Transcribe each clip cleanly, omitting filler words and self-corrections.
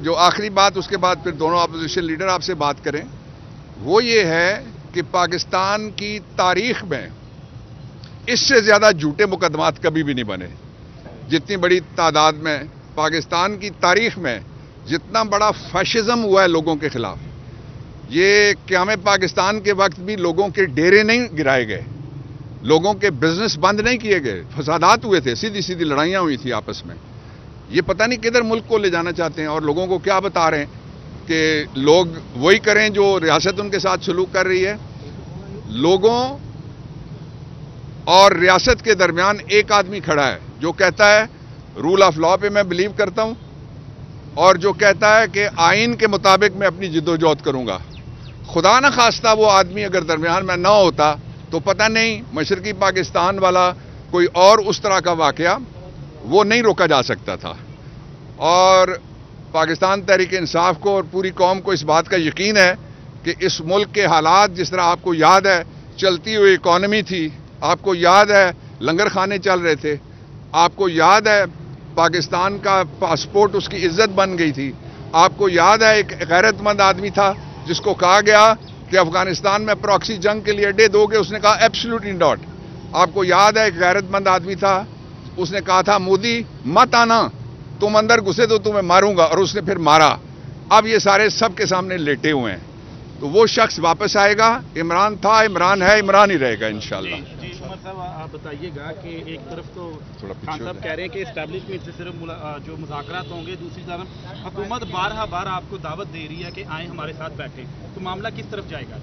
جو آخری بات اس کے بعد پھر دونوں اپوزیشن لیڈر آپ سے بات کریں، وہ یہ ہے کہ پاکستان کی تاریخ میں اس سے زیادہ جھوٹے مقدمات کبھی بھی نہیں بنے. جتنی بڑی تعداد میں پاکستان کی تاریخ میں جتنا بڑا فیشزم ہوا ہے لوگوں کے خلاف، یہ قیام پاکستان کے وقت بھی لوگوں کے ڈیرے نہیں گرائے گئے، لوگوں کے بزنس بند نہیں کیے گئے، فسادات ہوئے تھے، سیدھی سیدھی لڑائیاں ہوئی تھی آپس میں. یہ پتہ نہیں کدھر ملک کو لے جانا چاہتے ہیں اور لوگوں کو کیا بتا رہے ہیں کہ لوگ وہی کریں جو ریاست ان کے ساتھ سلوک کر رہی ہے. لوگوں اور ریاست کے درمیان ایک آدمی کھڑا ہے جو کہتا ہے رول آف لا پہ میں بلیو کرتا ہوں اور جو کہتا ہے کہ آئین کے مطابق میں اپنی جدوجہد کروں گا. خدا نہ خواستہ وہ آدمی اگر درمیان میں نہ ہوتا تو پتہ نہیں مشرقی پاکستان والا کوئی اور اس طرح کا واقعہ وہ نہیں روکا جا سکتا تھا. اور پاکستان تحریک انصاف کو اور پوری قوم کو اس بات کا یقین ہے کہ اس ملک کے حالات جس طرح آپ کو یاد ہے چلتی ہوئی اکانومی تھی، آپ کو یاد ہے لنگر خانے چل رہے تھے، آپ کو یاد ہے پاکستان کا پاسپورٹ اس کی عزت بن گئی تھی، آپ کو یاد ہے ایک غیرت مند آدمی تھا جس کو کہا گیا کہ افغانستان میں پراکسی جنگ کے لیے اڈے دو گے، اس نے کہا ایبسلیوٹلی ناٹ. آپ کو یاد ہے ایک غیرت مند آدمی تھا، اس نے کہا تھا مودی مت آنا، تم اندر گھسے تو تمہیں ماروں گا، اور اس نے پھر مارا. اب یہ سارے سب کے سامنے لیٹے ہوئے ہیں. تو وہ شخص واپس آئے گا. عمران تھا، عمران ہے، عمران ہی رہے گا انشاءاللہ. جی عمر صاحب آپ بتائیے گا کہ ایک طرف تو خان صاحب کہہ رہے ہیں کہ اسٹیبلشمنٹ سے صرف جو مذاکرات ہوں گے، دوسری طرف حکومت بار آپ کو دعوت دے رہی ہے کہ آئیں ہمارے ساتھ بیٹھیں، تو معاملہ کس طرف جائے گا؟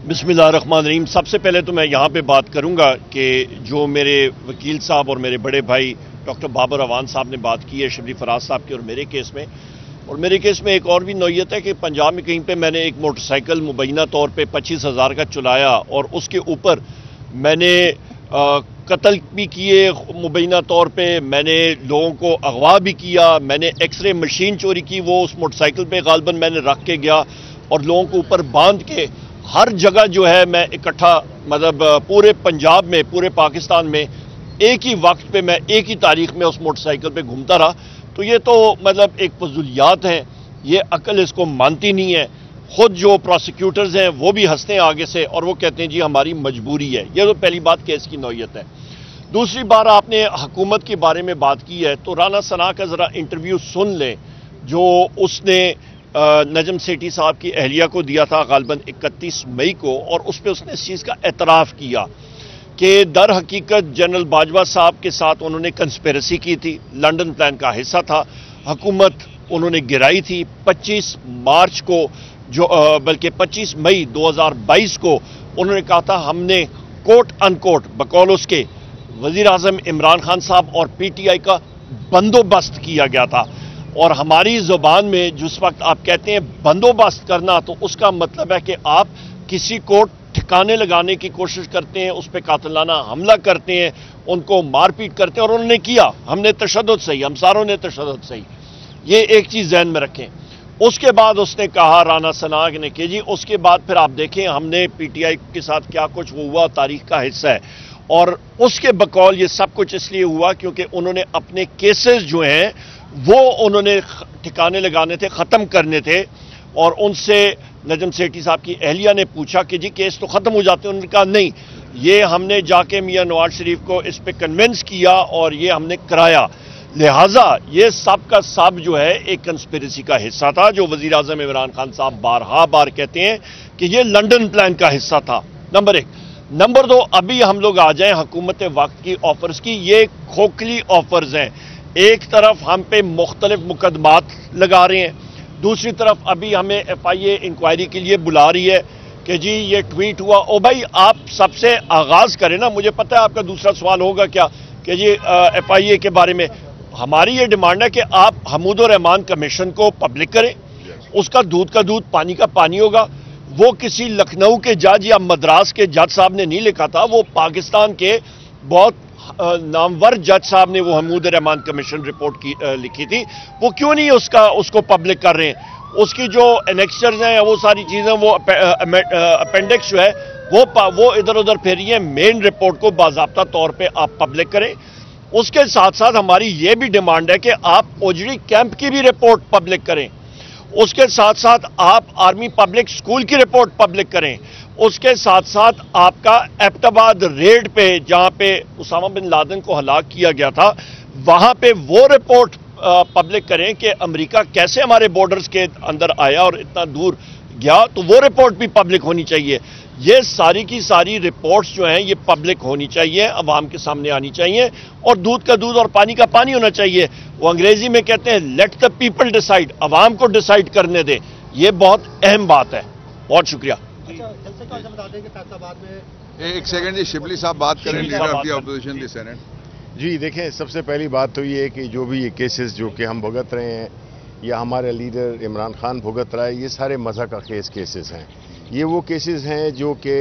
بسم اللہ الرحمن الرحیم. سب سے پہلے تو میں یہاں پہ بات کروں گا کہ جو میرے وکیل صاحب اور میرے بڑے بھائی ڈاکٹر بابر اوان صاحب نے بات کی ہے شبلی فراز صاحب کی اور میرے کیس میں، اور میرے کیس میں ایک اور بھی نوعیت ہے کہ پنجاب میں کہیں پہ میں نے ایک موٹر سائیکل مبینہ طور پہ 25,000 کا چلایا اور اس کے اوپر میں نے قتل بھی کیے مبینہ طور پہ، میں نے لوگوں کو اغوا بھی کیا، میں نے ایکس رے مشین چوری کی، وہ اس موٹر سائیکل پہ غالباً میں نے رکھ کے گیا اور لوگوں کو اوپر باندھ کے ہر جگہ جو ہے میں اکٹھا مطلب پورے پنجاب میں پورے پاکستان میں ایک ہی وقت پہ میں ایک ہی تاریخ میں اس موٹر سائیکل پہ گھومتا رہا. تو یہ تو مطلب ایک فضولیات ہیں، یہ عقل اس کو مانتی نہیں ہے. خود جو پروسیکیوٹرز ہیں وہ بھی ہنستے ہیں آگے سے اور وہ کہتے ہیں جی ہماری مجبوری ہے. یہ تو پہلی بات کیس کی نوعیت ہے. دوسری بار آپ نے حکومت کے بارے میں بات کی ہے تو رانا ثناء کا ذرا انٹرویو سن لیں جو اس نے نجم سیٹھی صاحب کی اہلیہ کو دیا تھا غالباً 31 مئی کو، اور اس پہ اس نے اس چیز کا اعتراف کیا کہ در حقیقت جنرل باجوہ صاحب کے ساتھ انہوں نے کنسپیرسی کی تھی، لنڈن پلان کا حصہ تھا، حکومت انہوں نے گرائی تھی. 25 مارچ کو بلکہ 25 مئی 2022 کو انہوں نے کہا تھا ہم نے کوٹ ان کوٹ بقول اس کے وزیر اعظم عمران خان صاحب اور پی ٹی آئی کا بندوبست کیا گیا تھا. اور ہماری زبان میں جس وقت آپ کہتے ہیں بندوبست کرنا تو اس کا مطلب ہے کہ آپ کسی کو ٹھکانے لگانے کی کوشش کرتے ہیں، اس پہ قاتلانہ حملہ کرتے ہیں، ان کو مار پیٹ کرتے ہیں، اور انہوں نے کیا. ہم نے تشدد صحیح، ہم ساروں نے تشدد صحیح. یہ ایک چیز ذہن میں رکھیں. اس کے بعد اس نے کہا رانا ثناء نے کہ جی اس کے بعد پھر آپ دیکھیں ہم نے پی ٹی آئی کے ساتھ کیا کچھ ہوا تاریخ کا حصہ ہے، اور اس کے بقول یہ سب کچھ اس لیے ہوا کیونکہ انہوں نے اپنے کیسز جو ہیں وہ انہوں نے ٹھکانے لگانے تھے، ختم کرنے تھے. اور ان سے نجم سیٹھی صاحب کی اہلیہ نے پوچھا کہ جی کیس تو ختم ہو جاتے ہیں، انہوں نے کہا نہیں، یہ ہم نے جا کے میاں نواز شریف کو اس پہ کنونس کیا اور یہ ہم نے کرایا. لہٰذا یہ سب کا سب جو ہے ایک کنسپیریسی کا حصہ تھا جو وزیر اعظم عمران خان صاحب بار کہتے ہیں کہ یہ لنڈن پلان کا حصہ تھا. نمبر 1. نمبر 2، ابھی ہم لوگ آ جائیں حکومت وقت کی آفرز کی. یہ کھوکھلی آفرز ہیں. ایک طرف ہم پہ مختلف مقدمات لگا رہے ہیں، دوسری طرف ابھی ہمیں ایف آئی اے انکوائری کے لیے بلا رہی ہے کہ جی یہ ٹویٹ ہوا. او بھائی آپ سب سے آغاز کریں نا. مجھے پتہ ہے آپ کا دوسرا سوال ہوگا کیا کہ جی ایف آئی اے کے بارے میں. ہماری یہ ڈیمانڈ ہے کہ آپ حمود الرحمان کمیشن کو پبلک کریں. اس کا دودھ پانی کا پانی ہوگا. وہ کسی لکھنؤ کے جج یا مدراس کے جج صاحب نے نہیں لکھا تھا، وہ پاکستان کے بہت نامور جج صاحب نے وہ حمود الرحمان کمیشن رپورٹ لکھی تھی. وہ کیوں نہیں اس کو پبلک کر رہے ہیں؟ اس کی جو انیکسچرز ہیں وہ ساری چیزیں وہ اپینڈکس جو ہے وہ ادھر ادھر پھیری ہیں. مین رپورٹ کو باضابطہ طور پہ آپ پبلک کریں. اس کے ساتھ ساتھ ہماری یہ بھی ڈیمانڈ ہے کہ آپ اوجڑی کیمپ کی بھی رپورٹ پبلک کریں. اس کے ساتھ ساتھ آپ آرمی پبلک سکول کی رپورٹ پبلک کریں. اس کے ساتھ ساتھ آپ کا ایبٹ آباد ریڈ پہ جہاں پہ اسامہ بن لادن کو ہلاک کیا گیا تھا وہاں پہ وہ رپورٹ پبلک کریں کہ امریکہ کیسے ہمارے بارڈرز کے اندر آیا اور اتنا دور گیا, تو وہ رپورٹ بھی پبلک ہونی چاہیے. یہ ساری کی ساری رپورٹس جو ہیں یہ پبلک ہونی چاہیے, عوام کے سامنے آنی چاہیے, اور دودھ کا دودھ اور پانی کا پانی ہونا چاہیے. وہ انگریزی میں کہتے ہیں لیٹ دا پیپل ڈیسائیڈ, عوام کو ڈیسائیڈ کرنے دیں. یہ بہت اہم بات ہے. بہت شکریہ. ایک سیکنڈ جی, شبلی صاحب بات کریں, leader of the opposition the senate. جی دیکھیں, سب سے پہلی بات تو یہ ہے کہ جو بھی یہ کیسز جو کہ ہم بھگت رہے ہیں یا ہمارے لیڈر عمران خان بھگت رہا ہے, یہ سارے مزہ کا خیز کیسز ہیں. یہ وہ کیسز ہیں جو کہ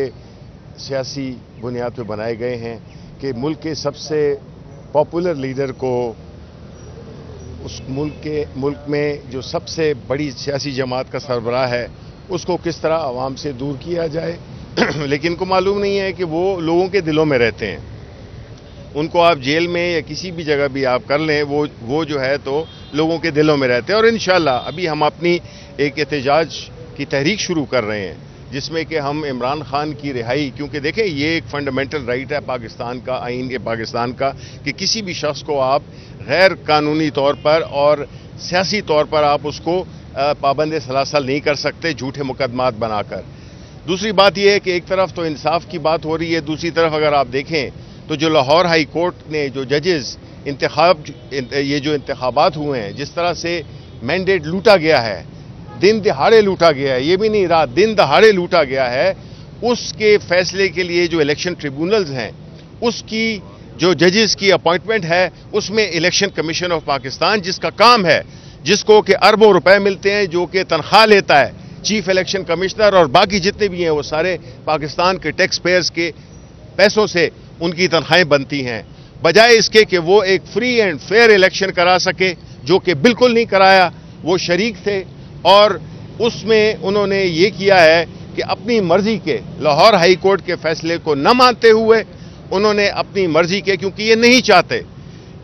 سیاسی بنیاد پہ بنائے گئے ہیں کہ ملک کے سب سے پاپولر لیڈر کو, اس ملک میں جو سب سے بڑی سیاسی جماعت کا سربراہ ہے, اس کو کس طرح عوام سے دور کیا جائے. لیکن ان کو معلوم نہیں ہے کہ وہ لوگوں کے دلوں میں رہتے ہیں. ان کو آپ جیل میں یا کسی بھی جگہ بھی آپ کر لیں, وہ جو ہے تو لوگوں کے دلوں میں رہتے ہیں. اور انشاءاللہ ابھی ہم اپنی ایک احتجاج کی تحریک شروع کر رہے ہیں جس میں کہ ہم عمران خان کی رہائی, کیونکہ دیکھیں یہ ایک فنڈامنٹل رائٹ ہے پاکستان کا, آئین کے پاکستان کا, کہ کسی بھی شخص کو آپ غیر قانونی طور پر اور سیاسی طور پر آپ اس کو پابند سلاسل نہیں کر سکتے جھوٹے مقدمات بنا کر. دوسری بات یہ ہے کہ ایک طرف تو انصاف کی بات ہو رہی ہے, دوسری طرف اگر آپ دیکھیں تو جو لاہور ہائی کورٹ نے جو ججز یہ جو انتخابات ہوئے ہیں, جس طرح سے مینڈیٹ لوٹا گیا ہے, دن دہاڑے لوٹا گیا ہے, یہ بھی نہیں رات دن دہاڑے لوٹا گیا ہے, اس کے فیصلے کے لیے جو الیکشن ٹریبونلز ہیں اس کی جو ججز کی اپوائنٹمنٹ ہے اس میں الیکشن کمیشن آف پاکستان, جس کا کام ہے, جس کو کہ اربوں روپے ملتے ہیں, جو کہ تنخواہ لیتا ہے چیف الیکشن کمشنر, اور باقی جتنے بھی ہیں وہ سارے پاکستان کے ٹیکس پیئرز کے پیسوں سے ان کی تنخواہیں بنتی ہیں, بجائے اس کے کہ وہ ایک فری اینڈ فیئر الیکشن کرا سکے, جو کہ بالکل نہیں کرایا. وہ شریک تھے اور اس میں انہوں نے یہ کیا ہے کہ اپنی مرضی کے لاہور ہائی کورٹ کے فیصلے کو نہ مانتے ہوئے انہوں نے اپنی مرضی کے, کیونکہ یہ نہیں چاہتے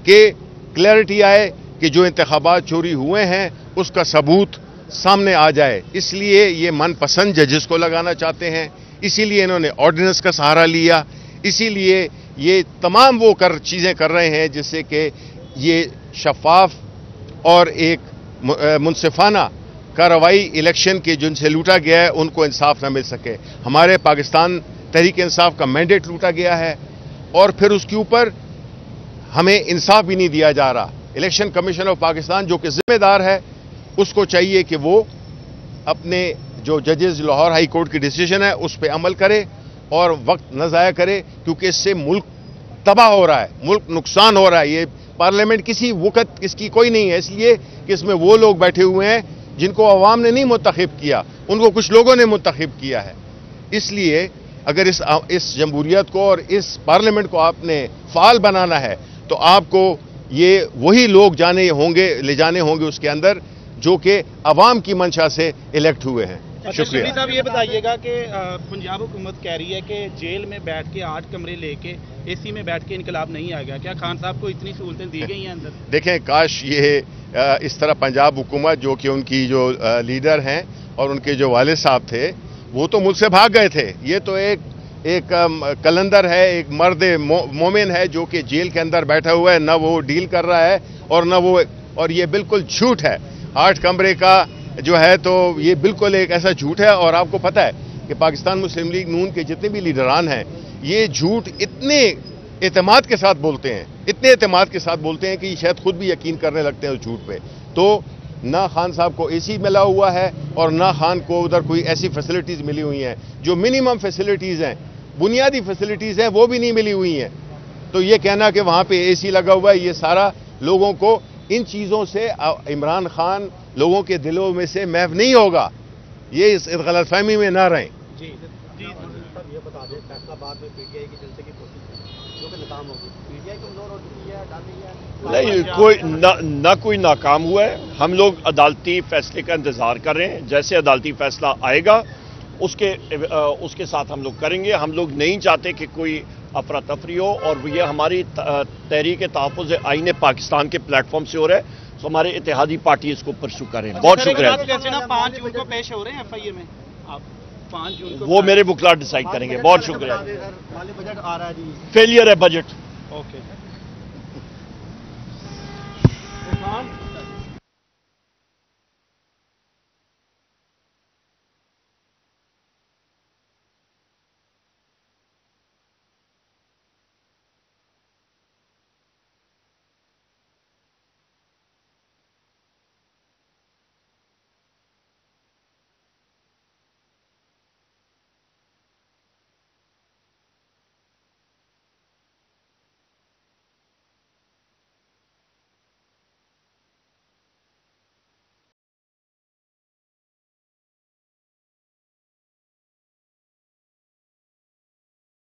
کہ کلیئرٹی آئے کہ جو انتخابات چوری ہوئے ہیں اس کا ثبوت سامنے آ جائے, اس لیے یہ من پسند ججز کو لگانا چاہتے ہیں. اسی لیے انہوں نے آرڈیننس کا سہارا لیا, اسی لیے یہ تمام وہ چیزیں کر رہے ہیں جس سے کہ یہ شفاف اور ایک منصفانہ کارروائی الیکشن کے جن سے لوٹا گیا ہے ان کو انصاف نہ مل سکے. ہمارے پاکستان تحریک انصاف کا مینڈیٹ لوٹا گیا ہے اور پھر اس کے اوپر ہمیں انصاف بھی نہیں دیا جا رہا. الیکشن کمیشن آف پاکستان جو کہ ذمہ دار ہے, اس کو چاہیے کہ وہ اپنے جو ججز لاہور ہائی کورٹ کی ڈیسیژن ہے اس پہ عمل کرے اور وقت نہ ضائع کرے, کیونکہ اس سے ملک تباہ ہو رہا ہے, ملک نقصان ہو رہا ہے. یہ پارلیمنٹ کسی وقت اس کی کوئی نہیں ہے, اس لیے کہ اس میں وہ لوگ بیٹھے ہوئے ہیں جن کو عوام نے نہیں منتخب کیا, ان کو کچھ لوگوں نے منتخب کیا ہے. اس لیے اگر اس جمہوریت کو اور اس پارلیمنٹ کو آپ نے فعال بنانا ہے تو آپ کو یہ وہی لوگ لے جانے ہوں گے اس کے اندر جو کہ عوام کی منشا سے الیکٹ ہوئے ہیں. شکریہ صاحب. یہ بتائیے گا کہ پنجاب حکومت کہہ رہی ہے کہ جیل میں بیٹھ کے 8 کمرے لے کے اے سی میں بیٹھ کے انقلاب نہیں آ گیا, کیا خان صاحب کو اتنی سہولتیں دی گئی ہیں اندر؟ دیکھیں, کاش یہ اس طرح پنجاب حکومت جو کہ ان کی جو لیڈر ہیں اور ان کے جو والد صاحب تھے وہ تو ملک سے بھاگ گئے تھے. یہ تو ایک کلندر ہے, ایک مرد مومن ہے جو کہ جیل کے اندر بیٹھا ہوا ہے, نہ وہ ڈیل کر رہا ہے اور یہ بالکل جھوٹ ہے. 8 کمرے کا جو ہے تو یہ بالکل ایک ایسا جھوٹ ہے. اور آپ کو پتہ ہے کہ پاکستان مسلم لیگ نون کے جتنے بھی لیڈران ہیں یہ جھوٹ اتنے اعتماد کے ساتھ بولتے ہیں کہ یہ شاید خود بھی یقین کرنے لگتے ہیں اس جھوٹ پہ. تو نہ خان صاحب کو اے سی ملا ہوا ہے اور نہ خان کو ادھر کوئی ایسی فیسلٹیز ملی ہوئی ہیں جو منیمم فیسلٹیز ہیں, بنیادی فیسلٹیز ہیں, وہ بھی نہیں ملی ہوئی ہیں. تو یہ کہنا کہ وہاں پہ اے سی لگا ہوا ہے, یہ سارا لوگوں کو ان چیزوں سے عمران خان لوگوں کے دلوں میں سے محو نہیں ہوگا. یہ اس غلط فہمی میں نہ رہیں. جی یہ بتا دیں, فیصلہ آباد میں پی ٹی آئی کے جلسے کی کوشش جو کہ ناکام ہوگی, پی ٹی آئی کمزور ہو چکی ہے, ڈال رہی ہے؟ نہیں, کوئی ناکام ہوا ہے. ہم لوگ عدالتی فیصلے کا انتظار کر رہے ہیں. جیسے عدالتی فیصلہ آئے گا اس کے ساتھ ہم لوگ کریں گے. ہم لوگ نہیں چاہتے کہ کوئی افراتفری ہو, اور یہ ہماری تحریک تحفظ آئین پاکستان کے پلیٹ فارم سے ہو رہا ہے. تو ہمارے اتحادی پارٹی اس کو پرسو کریں. بہت شکریہ. 5 جون کو پیش ہو رہے ہیں FIA میں آپ 5 جون کو وہ میرے وکلا ڈیسائیڈ کریں گے. بہت شکریہ. مالی بجٹ آ رہا ہے جی. فیلئر ہے بجٹ. اوکے.